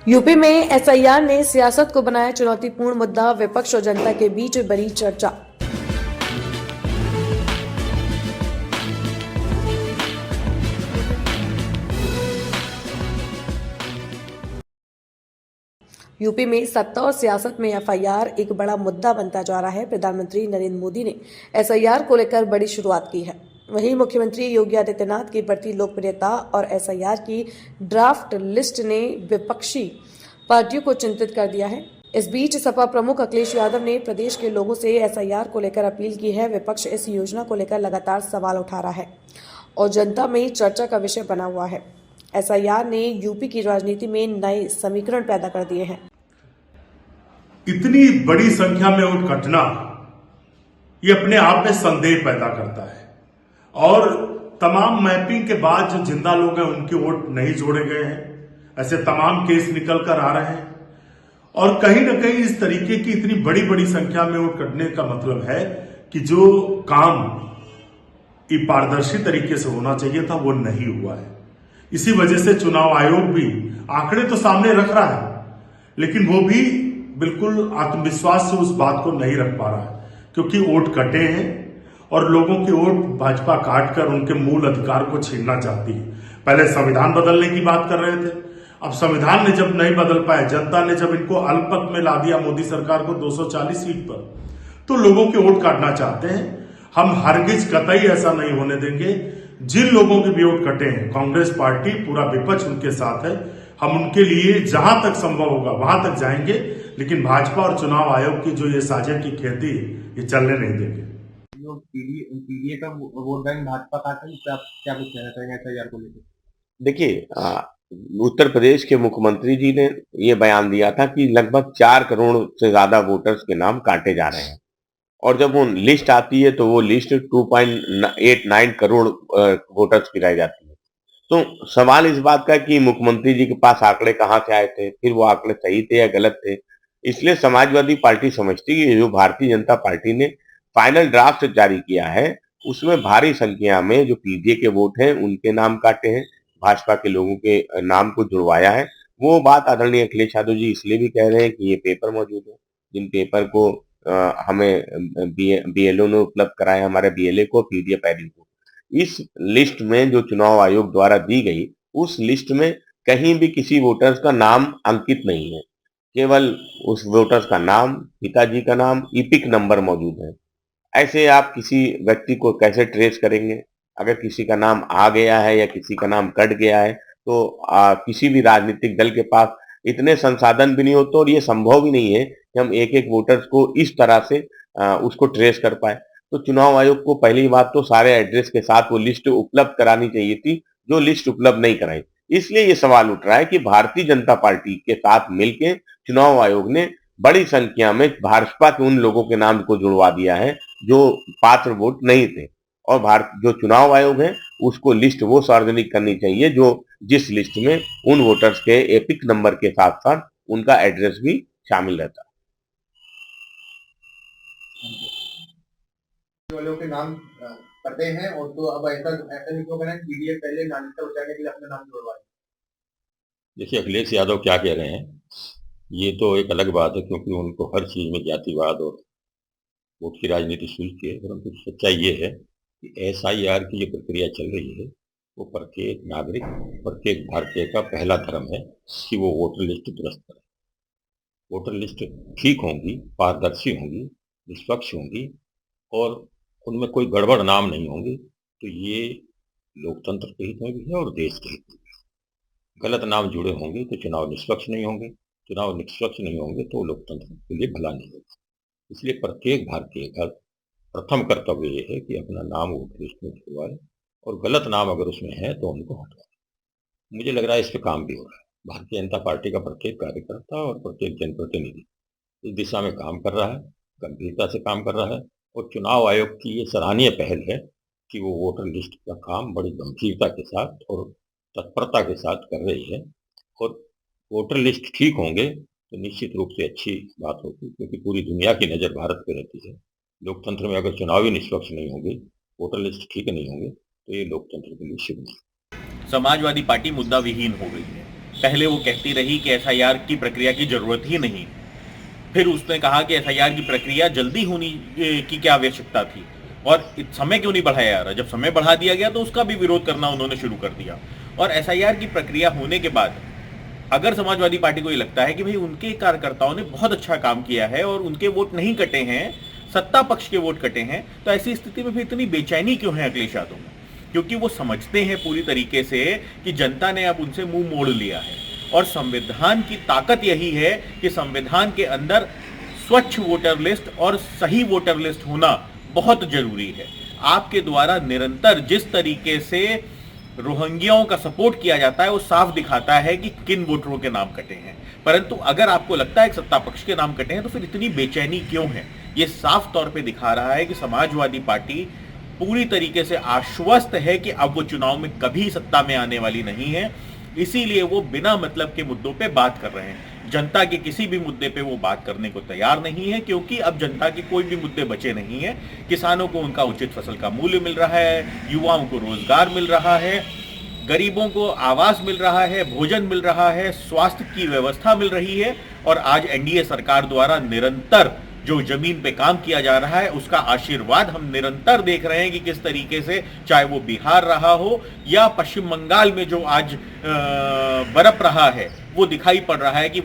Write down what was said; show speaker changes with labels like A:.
A: UP में SIR ने सियासत को बनाया चुनौतीपूर्ण मुद्दा, विपक्ष और जनता के बीच बड़ी चर्चा। यूपी में सत्ता और सियासत में एफआईआर एक बड़ा मुद्दा बनता जा रहा है। प्रधानमंत्री नरेंद्र मोदी ने एसआईआर को लेकर बड़ी शुरुआत की है। वहीं मुख्यमंत्री योगी आदित्यनाथ की बढ़ती लोकप्रियता और एसआईआर की ड्राफ्ट लिस्ट ने विपक्षी पार्टियों को चिंतित कर दिया है। इस बीच सपा प्रमुख अखिलेश यादव ने प्रदेश के लोगों से एसआईआर को लेकर अपील की है। विपक्ष इस योजना को लेकर लगातार सवाल उठा रहा है और जनता में चर्चा का विषय बना हुआ है। एसआईआर ने यूपी की राजनीति में नए समीकरण पैदा कर दिए हैं।
B: इतनी बड़ी संख्या में वोट कटना ये अपने आप में संदेह पैदा करता है और तमाम मैपिंग के बाद जो जिंदा लोग हैं उनके वोट नहीं जोड़े गए हैं। ऐसे तमाम केस निकल कर आ रहे हैं और कहीं ना कहीं इस तरीके की इतनी बड़ी बड़ी संख्या में वोट कटने का मतलब है कि जो काम पारदर्शी तरीके से होना चाहिए था वो नहीं हुआ है। इसी वजह से चुनाव आयोग भी आंकड़े तो सामने रख रहा है लेकिन वो भी बिल्कुल आत्मविश्वास से उस बात को नहीं रख पा रहा है क्योंकि वोट कटे हैं और लोगों की वोट भाजपा काट कर उनके मूल अधिकार को छीनना चाहती है। पहले संविधान बदलने की बात कर रहे थे, अब संविधान ने जब नहीं बदल पाए, जनता ने जब इनको अल्पमत में ला दिया मोदी सरकार को 240 सीट पर, तो लोगों के वोट काटना चाहते हैं। हम हरगिज कतई ऐसा नहीं होने देंगे। जिन लोगों के भी वोट कटे हैं, कांग्रेस पार्टी पूरा विपक्ष उनके साथ है। हम उनके लिए जहां तक संभव होगा वहां तक जाएंगे, लेकिन भाजपा और चुनाव आयोग की जो ये साझे की खेती ये चलने नहीं देंगे।
C: जो पीडीए का वोट बैंक भाजपा का था, इस पे आप क्या कुछ कहना चाहेंगे एसआईआर को लेकर?
D: देखिए, उत्तर प्रदेश के मुख्यमंत्री जी ने ये बयान दिया था कि लगभग 4 करोड़ से ज्यादा वोटर्स के नाम काटे जा रहे हैं और जब वो लिस्ट आती है तो वो लिस्ट 2.89 करोड़ वोटर्स की रह जाती है। तो सवाल इस बात का कि मुख्यमंत्री जी के पास आंकड़े कहाँ से आए थे, फिर वो आंकड़े सही थे या गलत थे। इसलिए समाजवादी पार्टी समझती है कि जो भारतीय जनता पार्टी ने फाइनल ड्राफ्ट जारी किया है उसमें भारी संख्या में जो पीडीए के वोट हैं उनके नाम काटे हैं, भाजपा के लोगों के नाम को जुड़वाया है। वो बात आदरणीय अखिलेश यादव जी इसलिए भी कह रहे हैं कि ये पेपर मौजूद है, जिन पेपर को हमें बीएलओ ने उपलब्ध कराया, हमारे बीएलए को, पीडीए पैडिंग को। इस लिस्ट में जो चुनाव आयोग द्वारा दी गई, उस लिस्ट में कहीं भी किसी वोटर्स का नाम अंकित नहीं है। केवल उस वोटर्स का नाम, पिताजी का नाम, ईपिक नंबर मौजूद है। ऐसे आप किसी व्यक्ति को कैसे ट्रेस करेंगे? अगर किसी का नाम आ गया है या किसी का नाम कट गया है तो किसी भी राजनीतिक दल के पास इतने संसाधन भी नहीं होते और ये संभव भी नहीं है कि हम एक एक वोटर्स को इस तरह से उसको ट्रेस कर पाए। तो चुनाव आयोग को पहली बात तो सारे एड्रेस के साथ वो लिस्ट उपलब्ध करानी चाहिए थी, जो लिस्ट उपलब्ध नहीं कराई। इसलिए ये सवाल उठ रहा है कि भारतीय जनता पार्टी के साथ मिलकर चुनाव आयोग ने बड़ी संख्या में भाजपा के उन लोगों के नाम को जुड़वा दिया है जो पात्र वोट नहीं थे और भारत जो चुनाव आयोग है उसको लिस्ट वो सार्वजनिक करनी चाहिए जो जिस लिस्ट में उन वोटर्स के एपिक नंबर के साथ साथ उनका एड्रेस भी शामिल रहता है।
C: वालों के नाम पते हैं और तो अब ऐसा ऐसा नहीं क्यों करना है पीडीए पहले नागरिकता बचाने के लिए अपना नाम जुड़वाए?
E: देखिए, अखिलेश यादव क्या कह रहे हैं ये तो एक अलग बात है क्योंकि उनको हर चीज में जातिवाद और वोट की राजनीति सूझती है, परंतु सच्चाई ये है कि एसआईआर की जो प्रक्रिया चल रही है वो प्रत्येक नागरिक, प्रत्येक भारतीय का पहला धर्म है कि वो वोटर लिस्ट दुरुस्त करे। वोटर लिस्ट ठीक होंगी, पारदर्शी होंगी, निष्पक्ष होंगी और उनमें कोई गड़बड़ नाम नहीं होंगे तो ये लोकतंत्र के हित में भी है और देश के हित में भी। गलत नाम जुड़े होंगे तो चुनाव निष्पक्ष नहीं होंगे, चुनाव निष्पक्ष नहीं होंगे तो लोकतंत्र के लिए भला नहीं होगा। इसलिए प्रत्येक भारतीय का प्रथम कर्तव्य ये है कि अपना नाम वोटर लिस्ट में जुड़वाए और गलत नाम अगर उसमें है तो उनको हटवाए। मुझे लग रहा है इस पे काम भी हो रहा है। भारतीय जनता पार्टी का प्रत्येक कार्यकर्ता और प्रत्येक जनप्रतिनिधि इस दिशा में काम कर रहा है, गंभीरता से काम कर रहा है और चुनाव आयोग की ये सराहनीय पहल है कि वो वोटर लिस्ट का काम बड़ी गंभीरता के साथ और तत्परता के साथ कर रही है और वोटर लिस्ट ठीक होंगे तो निश्चित रूप से अच्छी बात होगी क्योंकि पूरी दुनिया की नज़र भारत पे रहती है। लोकतंत्र में अगर चुनाव ही निष्पक्ष नहीं होंगे, वोटर लिस्ट ठीक नहीं होंगे तो ये लोकतंत्र के लिए शुभ नहीं।
F: समाजवादी पार्टी मुद्दा विहीन हो गई है। पहले वो कहती रही कि एसआईआर की प्रक्रिया की जरूरत ही नहीं, फिर उसने कहा कि एसआईआर की प्रक्रिया जल्दी होनी की क्या आवश्यकता थी और समय क्यों नहीं बढ़ाया जा रहा। जब समय बढ़ा दिया गया तो उसका भी विरोध करना उन्होंने शुरू कर दिया। और एसआईआर की प्रक्रिया होने के बाद अगर समाजवादी पार्टी को ये लगता है कि भाई उनके कार्यकर्ताओं ने बहुत अच्छा काम किया है और उनके वोट नहीं कटे हैं, सत्ता पक्ष के वोट कटे हैं, तो ऐसी स्थिति में फिर इतनी बेचैनी क्यों है अखिलेश यादव में? क्योंकि वो समझते हैं पूरी तरीके से कि जनता ने अब उनसे मुंह मोड़ लिया है और संविधान की ताकत यही है कि संविधान के अंदर स्वच्छ वोटर लिस्ट और सही वोटर लिस्ट होना बहुत जरूरी है। आपके द्वारा निरंतर जिस तरीके से रोहिंग्याओं का सपोर्ट किया जाता है वो साफ दिखाता है कि किन वोटरों के नाम कटे हैं। परंतु अगर आपको लगता है कि सत्ता पक्ष के नाम कटे हैं तो फिर इतनी बेचैनी क्यों है? ये साफ तौर पे दिखा रहा है कि समाजवादी पार्टी पूरी तरीके से आश्वस्त है कि अब वो चुनाव में कभी सत्ता में आने वाली नहीं है, इसीलिए वो बिना मतलब के मुद्दों पे बात कर रहे हैं। जनता के किसी भी मुद्दे पे वो बात करने को तैयार नहीं है, क्योंकि अब जनता के कोई भी मुद्दे बचे नहीं है। किसानों को उनका उचित फसल का मूल्य मिल रहा है, युवाओं को रोजगार मिल रहा है, गरीबों को आवास मिल रहा है, भोजन मिल रहा है, स्वास्थ्य की व्यवस्था मिल रही है। और आज एनडीए सरकार द्वारा निरंतर जो जमीन पे काम किया जा रहा है उसका आशीर्वाद हम निरंतर देख रहे हैं कि किस तरीके से, चाहे वो बिहार रहा हो या पश्चिम बंगाल में जो आज बरप रहा है, वो दिखाई पड़ रहा है कि